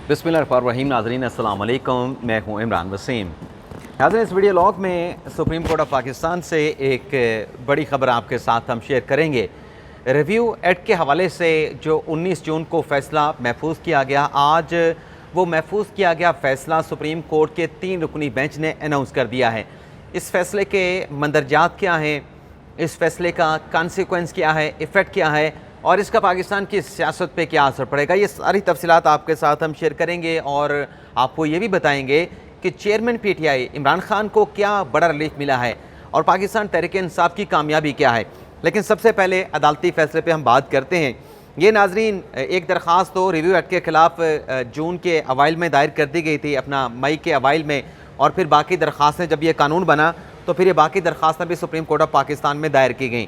बिस्मिल्लाहिर्रहमानिर्रहीम। नाज़रीन अस्सलाम वालेकुम, मैं हूँ इमरान वसीम। नाज़रीन, इस वीडियो लॉग में सुप्रीम कोर्ट ऑफ पाकिस्तान से एक बड़ी ख़बर आपके साथ हम शेयर करेंगे। रिव्यू एक्ट के हवाले से जो 19 जून को फ़ैसला महफूज किया गया, आज वो महफूज किया गया फ़ैसला सुप्रीम कोर्ट के 3 रुकनी बेंच ने अनाउंस कर दिया है। इस फ़ैसले के मंदरजात क्या हैं, इस फ़ैसले का कॉन्सिक्वेंस क्या है, इफ़ेक्ट क्या है और इसका पाकिस्तान की सियासत पे क्या असर पड़ेगा, ये सारी तफसीलात आपके साथ हम शेयर करेंगे। और आपको ये भी बताएंगे कि चेयरमैन PTI इमरान खान को क्या बड़ा रिलीफ मिला है और पाकिस्तान तहरीक इंसाफ की कामयाबी क्या है। लेकिन सबसे पहले अदालती फ़ैसले पे हम बात करते हैं। ये नाजरीन, एक दरख्वास्त तो रिव्यू एक्ट के ख़िलाफ़ जून के अवाइल में दायर कर दी गई थी, अपना मई के अवाइल में, और फिर बाकी दरख्वास्तें जब ये कानून बना तो फिर ये बाकी दरख्वास्तें भी सुप्रीम कोर्ट ऑफ पाकिस्तान में दायर की गई।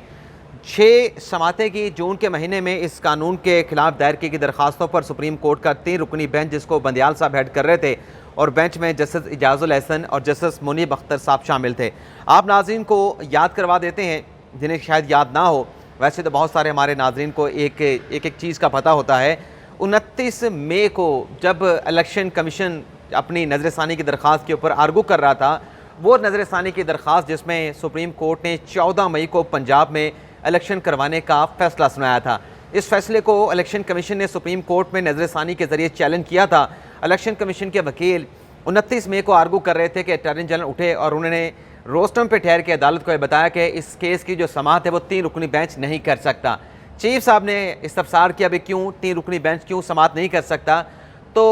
6 समातें की जून के महीने में इस कानून के खिलाफ दायर की गई दरखास्तों पर सुप्रीम कोर्ट का 3 रुकनी बेंच, जिसको बंदियाल साहब हेड कर रहे थे, और बेंच में जस्टिस इजाजुल एहसन और जस्टिस मुनीब अख्तर साहब शामिल थे। आप नाज़रीन को याद करवा देते हैं जिन्हें शायद याद ना हो, वैसे तो बहुत सारे हमारे नाज़रीन को एक चीज़ का पता होता है। 29 मई को जब इलेक्शन कमीशन अपनी नज़रसानी की दरख्वास्त के ऊपर आर्गू कर रहा था, वो नज़रसानी की दरख्वास्त जिसमें सुप्रीम कोर्ट ने 14 मई को पंजाब में इलेक्शन करवाने का फ़ैसला सुनाया था। इस फैसले को इलेक्शन कमीशन ने सुप्रीम कोर्ट में नज़रसानी के ज़रिए चैलेंज किया था। इलेक्शन कमीशन के वकील 29 मई को आर्गू कर रहे थे कि अटॉर्नी जनरल उठे और उन्होंने रोस्टम पे ठहर के अदालत को बताया कि इस केस की जो समाअत है वो 3 रुकनी बेंच नहीं कर सकता। चीफ साहब ने इस्तफसार किया, भाई क्यों 3 रुकनी बेंच क्यों समाअत नहीं कर सकता। तो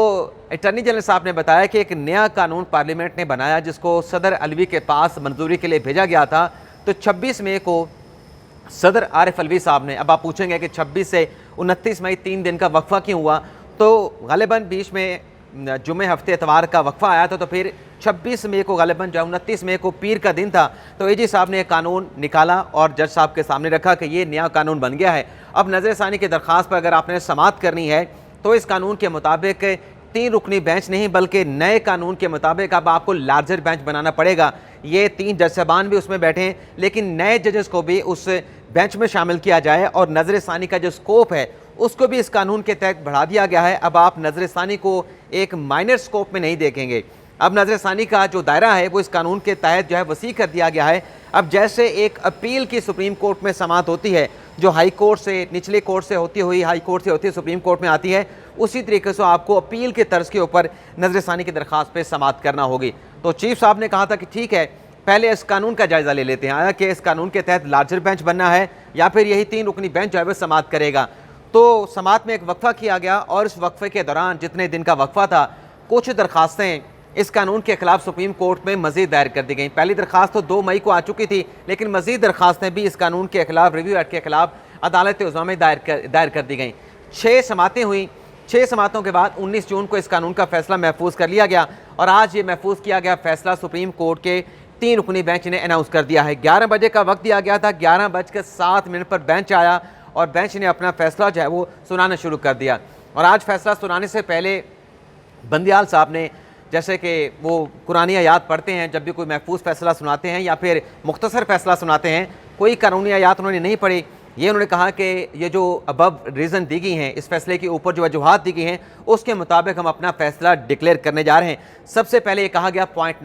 अटॉर्नी जनरल साहब ने बताया कि एक नया कानून पार्लियामेंट ने बनाया जिसको सदर अलवी के पास मंजूरी के लिए भेजा गया था। तो 26 मई को सदर आरिफ अलवी साहब ने, अब आप पूछेंगे कि 26 से 29 मई 3 दिन का वक्फा क्यों हुआ, तो गालिबन बीच में जुमे हफ्ते इतवार का वक्फा आया था, तो फिर 26 मई को गालिबन जो 29 मई को पीर का दिन था, तो AG साहब ने एक कानून निकाला और जज साहब के सामने रखा कि ये नया कानून बन गया है। अब नज़रसानी की दरख्वास्त पर अगर आपने समाअत करनी है तो इस कानून के मुताबिक 3 रुकनी बेंच नहीं बल्कि नए कानून के मुताबिक अब आपको लार्जर बेंच बनाना पड़ेगा। ये 3 जज साहबान भी उसमें बैठे हैं, लेकिन नए जजेस को भी उस बेंच में शामिल किया जाए और नज़रसानी का जो स्कोप है उसको भी इस कानून के तहत बढ़ा दिया गया है। अब आप नज़रसानी को एक माइनर स्कोप में नहीं देखेंगे, अब नज़रसानी का जो दायरा है वो इस कानून के तहत जो है वसी कर दिया गया है। अब जैसे एक अपील की सुप्रीम कोर्ट में समाअत होती है, जो हाई कोर्ट से, निचले कोर्ट से होती हुई हाई कोर्ट से होती है सुप्रीम कोर्ट में आती है, उसी तरीके से आपको अपील के तर्ज के ऊपर नज़रसानी की दरख्वास्त पे समाअत करना होगी। तो चीफ साहब ने कहा था कि ठीक है, पहले इस कानून का जायज़ा ले लेते हैं, आया कि इस कानून के तहत लार्जर बेंच बनना है या फिर यही 3 रुकनी बेंच जो है वह समाअत करेगा। तो समाअत में एक वक्फा किया गया और इस वक्फे के दौरान, जितने दिन का वक्फा था, कुछ दरखास्तें इस कानून के खिलाफ सुप्रीम कोर्ट में मजीद दायर कर दी गई। पहली दरखास्त तो 2 मई को आ चुकी थी, लेकिन मजीद दरखास्तें भी इस कानून के खिलाफ, रिव्यू एक्ट के खिलाफ अदालत उज़्मा में दायर कर दी गई। 6 समातें हुई। 6 समातों के बाद 19 जून को इस कानून का फैसला महफूज कर लिया गया और आज ये महफूज किया गया फैसला सुप्रीम कोर्ट के 3 रुकनी बेंच ने अनाउंस कर दिया है। 11 बजे का वक्त दिया गया था, 11:07 पर बेंच आया और बेंच ने अपना फैसला जो है वो सुनाना शुरू कर दिया। और आज फैसला सुनाने से पहले बंदियाल साहब ने, जैसे कि वो कुरानी आयात पढ़ते हैं जब भी कोई महफूज फैसला सुनाते हैं या फिर मुख्तसर फैसला सुनाते हैं, कोई कानूनी आयात उन्होंने नहीं पढ़ी। ये उन्होंने कहा कि ये जो अबव रीज़न दी गई हैं, इस फैसले के ऊपर जो वजूहात दी गई हैं, उसके मुताबिक हम अपना फैसला डिक्लेयर करने जा रहे हैं। सबसे पहले ये कहा गया पॉइंट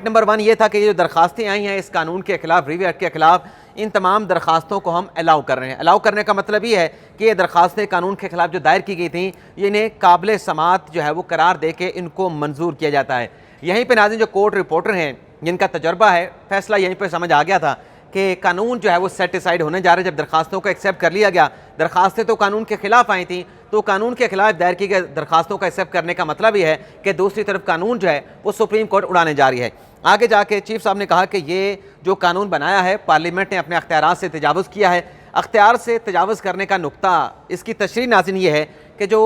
नंबर 1 ये था कि ये जो दरखास्तें आई हैं इस कानून के खिलाफ, रिव्यू एक्ट के खिलाफ, इन तमाम दरखास्तों को हम अलाउ कर रहे हैं। अलाउ करने का मतलब ये है कि ये दरखास्तें कानून के खिलाफ जो दायर की गई थी, ये इन्हें काबिल समाअत जो है वो करार दे के इनको मंजूर किया जाता है। यहीं पर नाज़रीन जो कोर्ट रिपोर्टर हैं जिनका तजर्बा है, फैसला यहीं पर समझ आ गया था कि कानून जो है वो सेटिसाइड होने जा रहा है। जब दरखास्तों को एक्सेप्ट कर लिया गया, दरखास्तें तो कानून के खिलाफ आई थी, तो कानून के खिलाफ दायर की गई दरखास्तों का एक्सेप्ट करने का मतलब ये है कि दूसरी तरफ कानून जो है वो सुप्रीम कोर्ट उड़ाने जा रही है। आगे जाके चीफ साहब ने कहा कि ये जो कानून बनाया है, पार्लियामेंट ने अपने अख्तियारात से तजावुज़ किया है। अख्तियार से तजावुज़ करने का नुक्ता, इसकी तशरीह नाज़रीन ये है कि जो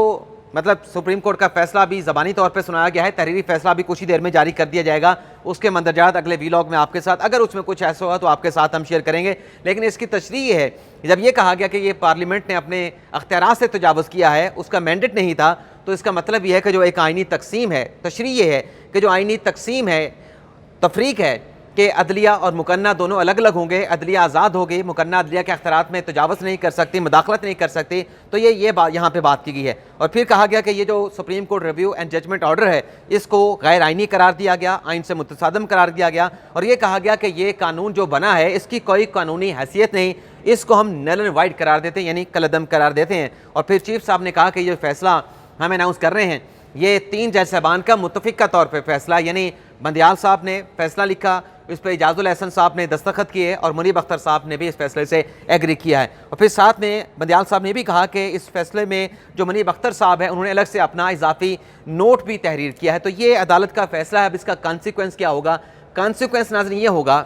मतलब सुप्रीम कोर्ट का फैसला भी ज़बानी तौर पर सुनाया गया है, तहरीरी फैसला भी कुछ ही देर में जारी कर दिया जाएगा। उसके मंदरजात अगले वीलॉग में आपके साथ, अगर उसमें कुछ ऐसा हुआ तो आपके साथ हम शेयर करेंगे। लेकिन इसकी तशरीह ये है, जब ये कहा गया कि ये पार्लियामेंट ने अपने अख्तियारात से तजावुज़ किया है, उसका मैंडेट नहीं था, तो इसका मतलब ये है कि जो एक आइनी तकसीम है, तशरीह ये है कि जो आइनी तकसीम है, तफरीक है, कि अदलिया और मुकन्ना दोनों अलग अलग होंगे, अदलिया आज़ाद होगी, मुकन्ना अदलिया के अख्तियारात में तजावज़ नहीं कर सकती, मुदाखलत नहीं कर सकती। तो ये बात यहाँ पे बात की गई है। और फिर कहा गया कि ये जो supreme court review and judgement order है, इसको गैर आइनी करार दिया गया, आइन से मुतसादम करार दिया गया। और ये कहा गया कि ये कानून जो बना है इसकी कोई कानूनी हैसियत नहीं, इसको हम नल एंड वाइड करार देते हैं, यानी कलअदम करार देते हैं। और फिर चीफ साहब ने कहा कि ये फैसला हम अनाउंस कर रहे हैं, ये 3 जज साहबान का मुतफिका तौर पर फैसला, यानी बंदियाल साहब ने फैसला लिखा, इस पर इजाजुल एहसन साहब ने दस्तखत किए और मुनीब अख्तर साहब ने भी इस फैसले से एग्री किया है। और फिर साथ में बंदियाल साहब ने भी कहा कि इस फैसले में जो मुनीब अख्तर साहब है उन्होंने अलग से अपना इजाफी नोट भी तहरीर किया है। तो ये अदालत का फैसला है। अब इसका कॉन्सिक्वेंस क्या होगा? कॉन्सिक्वेंस नाज़रीन ये होगा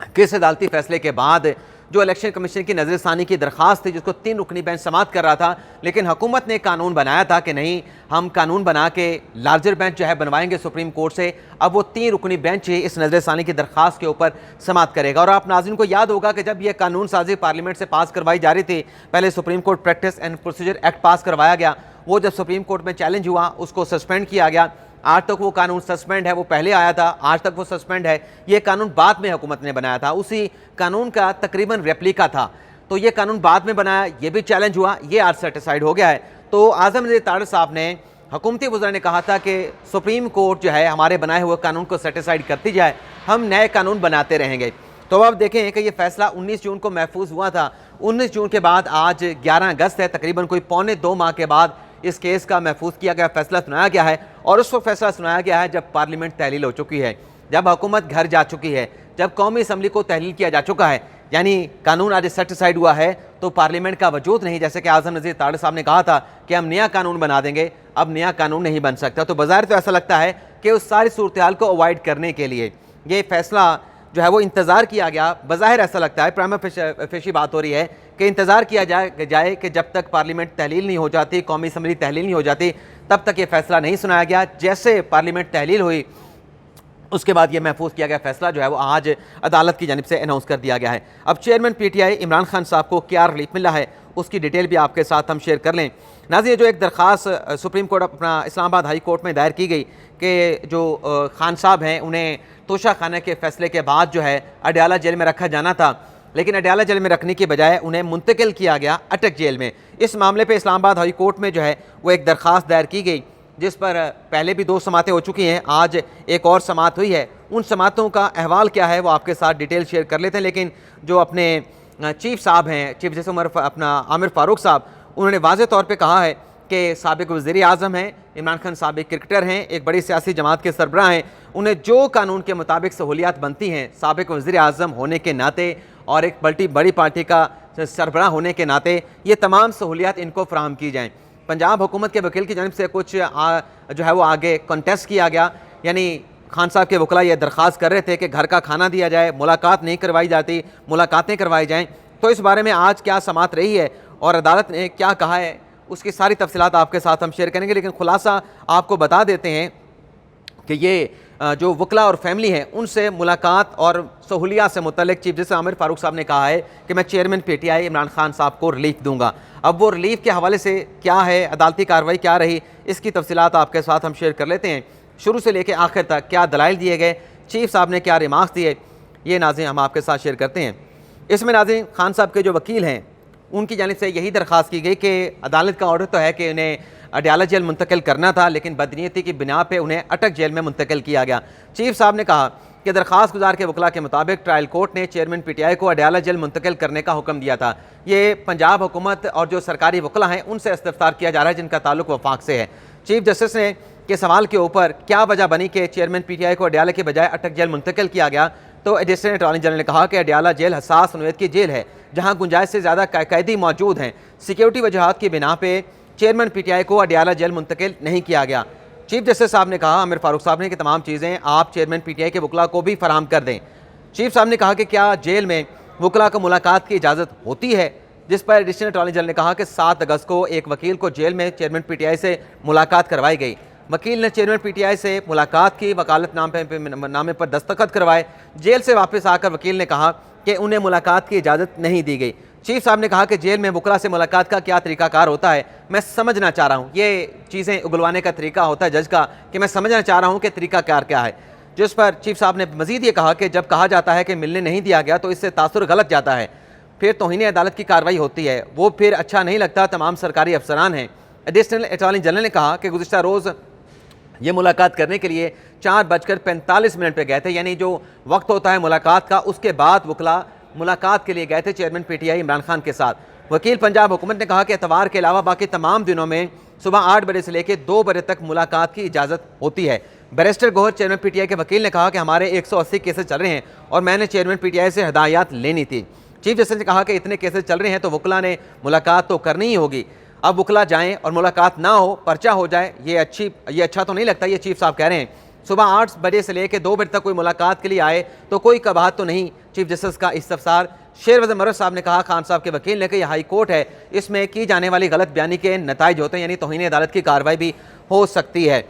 कि इस अदालती फैसले के बाद जो इलेक्शन कमीशन की नज़रसानी की दरख्वास्त थी, जिसको 3 रुकनी बेंच समाअत कर रहा था, लेकिन हुकूमत ने कानून बनाया था कि नहीं, हम कानून बना के लार्जर बेंच जो है बनवाएंगे सुप्रीम कोर्ट से। अब वो 3 रुकनी बेंच ही इस नज़रसानी की दरख्वास्त के ऊपर समाअत करेगा। और आप नाज़रीन को याद होगा कि जब यह कानून साजी पार्लियामेंट से पास करवाई जा रही थी, पहले supreme court practice and procedure act पास करवाया गया, वो जब सुप्रीम कोर्ट में चैलेंज हुआ उसको सस्पेंड किया गया। आज तक वो कानून सस्पेंड है, वो पहले आया था, आज तक वो सस्पेंड है। ये कानून बाद में हुकूमत ने बनाया था, उसी कानून का तकरीबन रेप्लिका था। तो ये कानून बाद में बनाया, ये भी चैलेंज हुआ, ये आज सेटिस्फाइड हो गया है। तो आज़म नज़ीर तारड़ साहब ने, हुकूमती वज़रा ने कहा था कि सुप्रीम कोर्ट जो है हमारे बनाए हुए कानून को सेटिस्फाइड करती जाए, हम नए कानून बनाते रहेंगे। तो अब देखें कि ये फैसला 19 जून को महफूज हुआ था। 19 जून के बाद आज 11 अगस्त है, तकरीबन कोई पौने 2 माह के बाद इस केस का महफूज किया गया, फैसला सुनाया गया है। और उस वक्त फैसला सुनाया गया है जब पार्लियामेंट तहलील हो चुकी है, जब हुकूमत घर जा चुकी है, जब कौमी असम्बली को तहलील किया जा चुका है, यानी कानून आज सेटिस्फाइड हुआ है। तो पार्लियामेंट का वजूद नहीं, जैसे कि आज़म नज़ीर तारड़ साहब ने कहा था कि हम नया कानून बना देंगे, अब नया कानून नहीं बन सकता। तो बज़ाहिर तो ऐसा लगता है कि उस सारी सूरत हाल को अवॉइड करने के लिए ये फैसला जो है वो इंतज़ार किया गया। बज़ाहिर ऐसा लगता है, प्राइमा फेशी बात हो रही है कि इंतज़ार किया जाए कि जब तक पार्लियामेंट तहलील नहीं हो जाती, कौमी असम्बली तहलील नहीं हो जाती, तब तक ये फैसला नहीं सुनाया गया। जैसे पार्लियामेंट तहलील हुई उसके बाद ये महफूज किया गया फैसला जो है वो आज अदालत की जानिब से अनाउंस कर दिया गया है। अब चेयरमैन PTI इमरान खान साहब को क्या रिलीफ मिला है उसकी डिटेल भी आपके साथ हम शेयर कर लें। नाज़रीन, जो एक दरख्वास्त सुप्रीम कोर्ट अपना इस्लामाबाद हाई कोर्ट में दायर की गई कि जो खान साहब हैं उन्हें तोशा खाना के फैसले के बाद जो है अडयाला जेल में रखा जाना था, लेकिन अडयाला जेल में रखने की बजाय उन्हें मुंतकिल किया गया अटक जेल में। इस मामले पर इस्लामाबाद हाई कोर्ट में जो है वो एक दरख्वास्त दायर की गई, जिस पर पहले भी 2 समातें हो चुकी हैं, आज एक और समात हुई है। उन समातों का अहवाल क्या है वो आपके साथ डिटेल शेयर कर लेते हैं। लेकिन जो अपने चीफ साहब हैं, चीफ जस्टिस अपना आमिर फारूक साहब, उन्होंने वाज़ेह तौर पे कहा है कि साबिक़ वज़ीर आज़म हैं, इमरान खान साबिक़ क्रिकेटर हैं, एक बड़ी सियासी जमात के सरबराह हैं, उन्हें जो कानून के मुताबिक सहूलियात बनती हैं साबिक़ वज़ीर आज़म होने के नाते और एक बड़ी पार्टी का सरबराह होने के नाते, ये तमाम सहूलियात इनको फ़राहम की जाएँ। पंजाब हुकूमत के वकील की जानिब से कुछ जो है वो आगे कॉन्टेस्ट किया गया, यानी खान साहब के वकला ये दरख्वास्त कर रहे थे कि घर का खाना दिया जाए, मुलाकात नहीं करवाई जाती, मुलाकातें करवाई जाएँ। तो इस बारे में आज क्या समात रही है और अदालत ने क्या कहा है, उसकी सारी तफसीलात आपके साथ हम शेयर करेंगे। लेकिन खुलासा आपको बता देते हैं कि ये जो वकला और फैमिली हैं उनसे मुलाकात और सहूलियात से मुतल्लिक चीफ जस्टिस आमिर फारूक साहब ने कहा है कि मैं चेयरमैन PTI इमरान खान साहब को रिलीफ दूंगा। अब वो रिलीफ के हवाले से क्या है, अदालती कार्रवाई क्या रही, इसकी तफसीलात आपके साथ हम शेयर कर लेते हैं। शुरू से लेकर आखिर तक क्या दलाइल दिए गए, चीफ साहब ने क्या रिमार्क्स दिए, ये नाज़रीन हम आपके साथ शेयर करते हैं। इसमें नाज़रीन खान साहब के जो वकील हैं उनकी जानिब से यही दरख्वास्त की गई कि अदालत का ऑर्डर तो है कि उन्हें अडयाला जेल मुंतकिल करना था, लेकिन बदनीयती की बिना पे उन्हें अटक जेल में मुंतकिल किया गया। चीफ साहब ने कहा कि दरख्वास्त गुजार के वकला के मुताबिक ट्रायल कोर्ट ने चेयरमैन PTI को अडयाला जेल मुंतकिल करने का हुक्म दिया था। ये पंजाब हुकूमत और जो सरकारी वकला हैं उनसे इस्तफ्सार किया जा रहा है जिनका ताल्लुक वफाक से है। चीफ जस्टिस ने के सवाल के ऊपर क्या वजह बनी कि चेयरमैन PTI को अडयाला के बजाय अटक जेल मुंतकिल किया गया, तो एडिशनल अटॉर्नी जनरल ने कहा कि अडयाला जेल हसास नौयत की जेल है जहाँ गुंजाइश से ज़्यादा कैदी मौजूद हैं। सिक्योरिटी वजहात की बिना पे चेयरमैन PTI को अडयाला जेल मुंतकिल नहीं किया गया। चीफ जस्टिस साहब ने कहा, आमिर फारूक साहब ने, कि तमाम चीज़ें आप चेयरमैन PTI के वकला को भी फराहम कर दें। चीफ साहब ने कहा कि क्या जेल में वकला को मुलाकात की इजाज़त होती है, जिस पर एडिशनल अटॉर्नी जनरल ने कहा कि 7 अगस्त को एक वकील को जेल में चेयरमैन PTI से मुलाकात करवाई गई। वकील ने चेयरमैन PTI से मुलाकात की, वकालत नामे पर दस्तखत करवाए। जेल से वापस आकर वकील ने कहा कि उन्हें मुलाकात की इजाज़त नहीं दी गई। चीफ साहब ने कहा कि जेल में वकला से मुलाकात का क्या तरीकाकार होता है, मैं समझना चाह रहा हूँ। ये चीज़ें उगलवाने का तरीका होता है जज का कि मैं समझना चाह रहा हूँ कि तरीका कार क्या है। जिस पर चीफ साहब ने मजीद ये कहा कि जब कहा जाता है कि मिलने नहीं दिया गया तो इससे तासुर गलत जाता है, फिर तौहीन अदालत की कार्रवाई होती है, वो फिर अच्छा नहीं लगता तमाम सरकारी अफसरान हैं। एडिशनल अटॉर्नी जनरल ने कहा कि गुज़िश्ता रोज़ ये मुलाकात करने के लिए 4:45 पे गए थे, यानी जो वक्त होता है मुलाकात का उसके बाद वकला मुलाकात के लिए गए थे चेयरमैन PTI इमरान खान के साथ। वकील पंजाब हुकूमत ने कहा कि एतवार के अलावा बाकी तमाम दिनों में सुबह 8 बजे से लेकर 2 बजे तक मुलाकात की इजाज़त होती है। बैरिस्टर गौहर चेयरमैन PTI के वकील ने कहा कि हमारे 180 केसेस चल रहे हैं और मैंने चेयरमैन PTI से हिदायत लेनी थी। चीफ जस्टिस ने कहा कि इतने केसेस चल रहे हैं तो वकला ने मुलाकात तो करनी ही होगी, अब वकला जाएँ और मुलाकात ना हो, पर्चा हो जाए, ये अच्छा तो नहीं लगता। ये चीफ साहब कह रहे हैं सुबह 8 बजे से लेकर 2 बजे तक कोई मुलाकात के लिए आए तो कोई कबाहत तो नहीं। चीफ जस्टिस का इस्तफसार। शेरवज़ीर मर्रत साहब ने कहा खान साहब के वकील ने कि यह हाई कोर्ट है, इसमें की जाने वाली गलत बयानी के नताइज होते हैं, यानी तौहीन अदालत की कार्रवाई भी हो सकती है।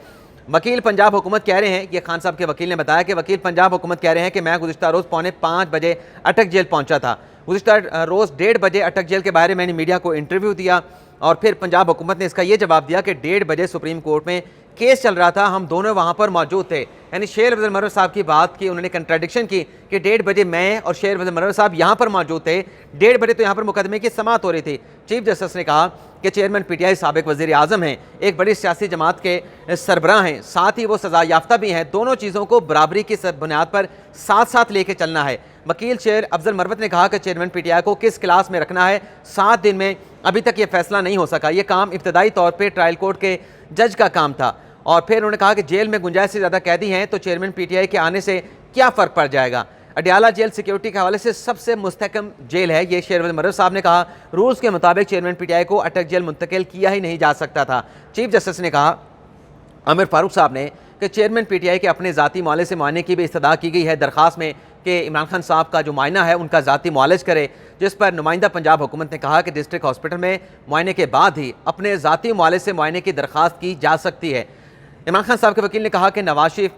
वकील पंजाब हुकूमत कह रहे हैं, ये खान साहब के वकील ने बताया कि वकील पंजाब हुकूमत कह रहे हैं कि मैं गुज़िश्ता रोज़ 4:45 बजे अटक जेल पहुंचा था। गुज़िश्ता रोज़ 1:30 बजे अटक जेल के बारे में मैंने मीडिया को इंटरव्यू दिया और फिर पंजाब हुकूमत ने इसका ये जवाब दिया कि 1:30 बजे सुप्रीम कोर्ट में केस चल रहा था, हम दोनों वहाँ पर मौजूद थे। यानी शेरवज़ीर मर्रत साहब की बात की, उन्होंने कंट्राडिक्शन की कि 1:30 बजे मैं और शेरवज़ीर मर्रत साहब यहाँ पर मौजूद थे, 1:30 बजे तो यहाँ पर मुकदमे की समाअत हो रही थी। चीफ जस्टिस ने कहा कि चेयरमैन PTI साबिक वज़ीर आज़म हैं, एक बड़ी सियासी जमात के सरबराह हैं, साथ ही वो सज़ा याफ्ता भी हैं। दोनों चीज़ों को बराबरी की बुनियाद पर साथ साथ लेके चलना है। वकील शेर अफजल मरवत ने कहा कि चेयरमैन PTI को किस क्लास में रखना है 7 दिन में अभी तक ये फैसला नहीं हो सका। ये काम इब्तदाई तौर पर ट्रायल कोर्ट के जज का काम था। और फिर उन्होंने कहा कि जेल में गुंजाइश से ज़्यादा कैदी हैं तो चेयरमैन PTI के आने से क्या फ़र्क पड़ जाएगा। अडियाला जेल सिक्योरिटी के हवाले से सबसे मुस्तहकम जेल है, ये शेरवज़ीर मर्रत साहब ने कहा। रूल्स के मुताबिक चेयरमैन PTI को अटक जेल मुंतकिल किया ही नहीं जा सकता था। चीफ जस्टिस ने कहा आमिर फारूक साहब ने कि चेयरमैन PTI के अपने ज़ाती मुआले से मुआयने की भी इस्तदा की गई है दरख्वास्त में कि इमरान खान साहब का जो मुआयना है उनका ज़ाती मुआलज करे, जिस पर नुमाइंदा पंजाब हुकूमत ने कहा कि डिस्ट्रिक्ट हॉस्पिटल में मुआयने के बाद ही अपने ज़ाती मुआले से मुआयने की दरख्वास्त की जा सकती है। इमरान खान साहब के वकील ने कहा कि नवाज शरीफ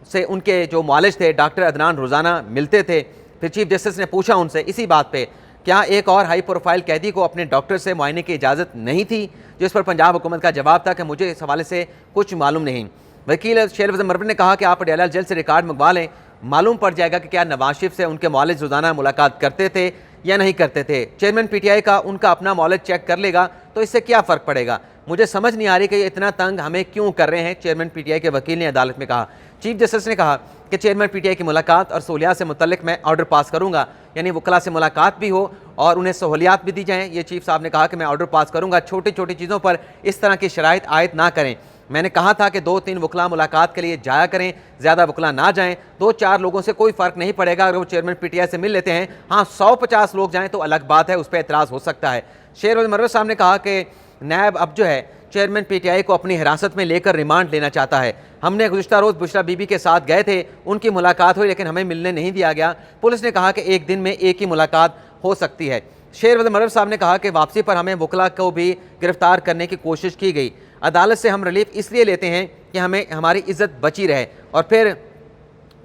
से उनके जो मुआलिज थे डॉक्टर अदनान रोज़ाना मिलते थे। फिर चीफ जस्टिस ने पूछा उनसे इसी बात पे क्या एक और हाई प्रोफाइल कैदी को अपने डॉक्टर से मुआयने की इजाज़त नहीं थी, जिस पर पंजाब हुकूमत का जवाब था कि मुझे इस हवाले से कुछ मालूम नहीं। वकील शेरवज़ीर मरवत ने कहा कि आप अडियाला जेल से रिकॉर्ड मंगवा लें, मालूम पड़ जाएगा कि क्या नवाज शरीफ से उनके मुआलिज रोज़ाना मुलाकात करते थे या नहीं करते थे। चेयरमैन PTI का उनका अपना मुआलिज चेक कर लेगा तो इससे क्या फ़र्क पड़ेगा। मुझे समझ नहीं आ रही कि ये इतना तंग हमें क्यों कर रहे हैं, चेयरमैन PTI के वकील ने अदालत में कहा। चीफ जस्टिस ने कहा कि चेयरमैन PTI की मुलाकात और सहूलियात से मुतल्लिक मैं ऑर्डर पास करूँगा, यानी वकला से मुलाकात भी हो और उन्हें सहूलियात भी दी जाएँ। ये चीफ साहब ने कहा कि मैं ऑर्डर पास करूँगा, छोटी छोटी चीज़ों पर इस तरह की शराइत आयद ना करें। मैंने कहा था कि 2-3 वकला मुलाकात के लिए जाया करें, ज़्यादा वकला ना जाएं। 2-4 लोगों से कोई फ़र्क नहीं पड़ेगा अगर वो चेयरमैन PTI से मिल लेते हैं। हाँ, 150 लोग जाएं तो अलग बात है, उस पर एतराज़ हो सकता है। शेरवज़ीर मर्रत साहब ने कहा कि नैब अब जो है चेयरमैन PTI को अपनी हिरासत में लेकर रिमांड लेना चाहता है। हमने गुज़िश्ता रोज़ बुशरा बीबी के साथ गए थे, उनकी मुलाकात हुई लेकिन हमें मिलने नहीं दिया गया। पुलिस ने कहा कि एक दिन में एक ही मुलाकात हो सकती है। शेरवज़ीर मर्रत साहब ने कहा कि वापसी पर हमें वकला को भी गिरफ्तार करने की कोशिश की गई। अदालत से हम रिलीफ इसलिए लेते हैं कि हमें हमारी इज्जत बची रहे। और फिर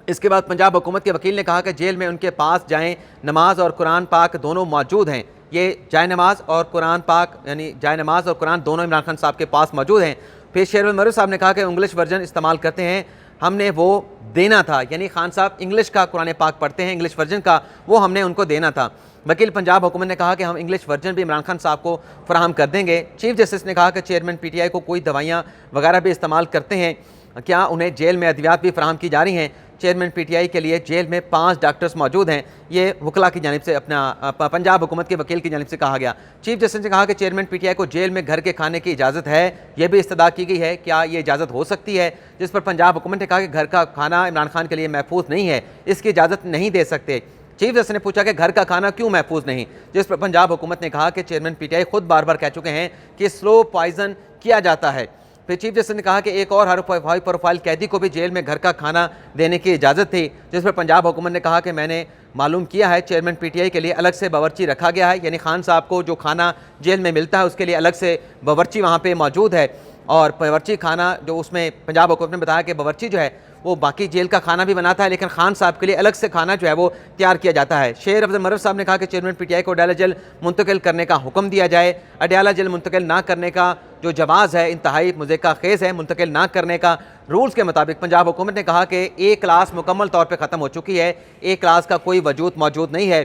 इसके बाद पंजाब हुकूमत के वकील ने कहा कि जेल में उनके पास जाएं, नमाज और कुरान पाक दोनों मौजूद हैं। ये जाए नमाज और कुरान पाक यानी जाए नमाज और कुरान दोनों इमरान खान साहब के पास मौजूद हैं। फिर शेरवज़ीर मर्रत साहब ने कहा कि इंग्लिश वर्जन इस्तेमाल करते हैं, हमने वो देना था, यानी खान साहब इंग्लिश का कुरान पाक पढ़ते हैं, इंग्लिश वर्जन का वो हमने उनको देना था। वकील पंजाब हुकूमत ने कहा कि हम इंग्लिश वर्जन भी इमरान खान साहब को फराहम कर देंगे। चीफ जस्टिस ने कहा कि चेयरमैन PTI को कोई दवाइयाँ वगैरह भी इस्तेमाल करते हैं, क्या उन्हें जेल में अद्वियात भी फराहम की जा रही हैं। चेयरमैन PTI के लिए जेल में 5 डॉक्टर्स मौजूद हैं, ये वकला की जानिब से अपना पंजाब हुकूमत के वकील की जानिब से कहा गया। चीफ जस्टिस ने कहा कि चेयरमैन PTI को जेल में घर के खाने की इजाज़त है, यह भी इस्तदा की गई है, क्या ये इजाज़त हो सकती है, जिस पर पंजाब हुकूमत ने कहा कि घर का खाना इमरान खान के लिए महफूज नहीं है, इसकी इजाज़त नहीं दे सकते। चीफ जस्टिस ने पूछा कि घर का खाना क्यों महफूज नहीं, जिस पर पंजाब हुकूमत ने कहा कि चेयरमैन PTI खुद बार बार कह चुके हैं कि स्लो पॉइजन किया जाता है। फिर चीफ जस्टिस ने कहा कि एक और हाई प्रोफाइल कैदी को भी जेल में घर का खाना देने की इजाज़त थी, जिस पर पंजाब हुकूमत ने कहा कि मैंने मालूम किया है चेयरमैन PTI के लिए अलग से बावर्ची रखा गया है, यानी खान साहब को जो खाना जेल में मिलता है उसके लिए अलग से बावर्ची वहाँ पे मौजूद है। और बावर्ची खाना जो उसमें पंजाब हुकूमत ने बताया कि बावर्ची जो है वो बाकी जेल का खाना भी बनाता है, लेकिन खान साहब के लिए अलग से खाना जो है वो तैयार किया जाता है। शेर अफजल मर्रफ साहब ने कहा कि चेयरमैन पीटीआई को अडयाला जेल मुंतकिल करने का हुक्म दिया जाए। अडयाला जेल मुंतकिल ना करने का जो जवाज़ है इंतहाई मुज़क्का खेज़ है। मुंतकिल ना करने का रूल्स के मुताबिक पंजाब हुकूमत ने कहा कि ए क्लास मुकम्मल तौर पर ख़त्म हो चुकी है, ए क्लास का कोई वजूद मौजूद नहीं है।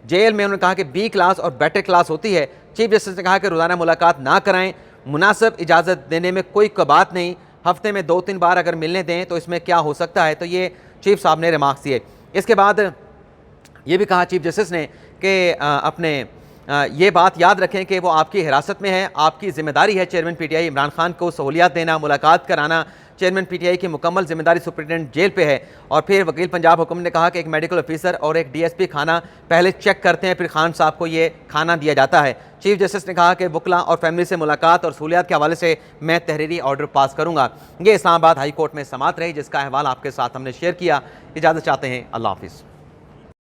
जेल में उन्होंने कहा कि बी क्लास और बेटर क्लास होती है। चीफ जस्टिस ने कहा कि रोज़ाना मुलाकात ना कराएं, मुनासिब इजाज़त देने में कोई बात नहीं, हफ्ते में 2-3 बार अगर मिलने दें तो इसमें क्या हो सकता है। तो ये चीफ साहब ने रिमार्क्स दिए। इसके बाद ये भी कहा चीफ जस्टिस ने कि अपने ये बात याद रखें कि वो आपकी हिरासत में है, आपकी जिम्मेदारी है चेयरमैन पीटीआई इमरान खान को सहूलियात देना, मुलाकात कराना। चेयरमैन पीटीआई की मुकम्मल जिम्मेदारी सुप्रिटेंडेंट जेल पे है। और फिर वकील पंजाब हुकूमत ने कहा कि एक मेडिकल ऑफिसर और एक डीएसपी खाना पहले चेक करते हैं, फिर खान साहब को ये खाना दिया जाता है। चीफ जस्टिस ने कहा कि वकला और फैमिली से मुलाकात और सहूलियात के हवाले से मैं तहरीरी ऑर्डर पास करूँगा। ये इस्लामाबाद हाई कोर्ट में समात रही, जिसका अहवाल आपके साथ हमने शेयर किया। इजाज़त चाहते हैं, अल्लाह हाफिज़।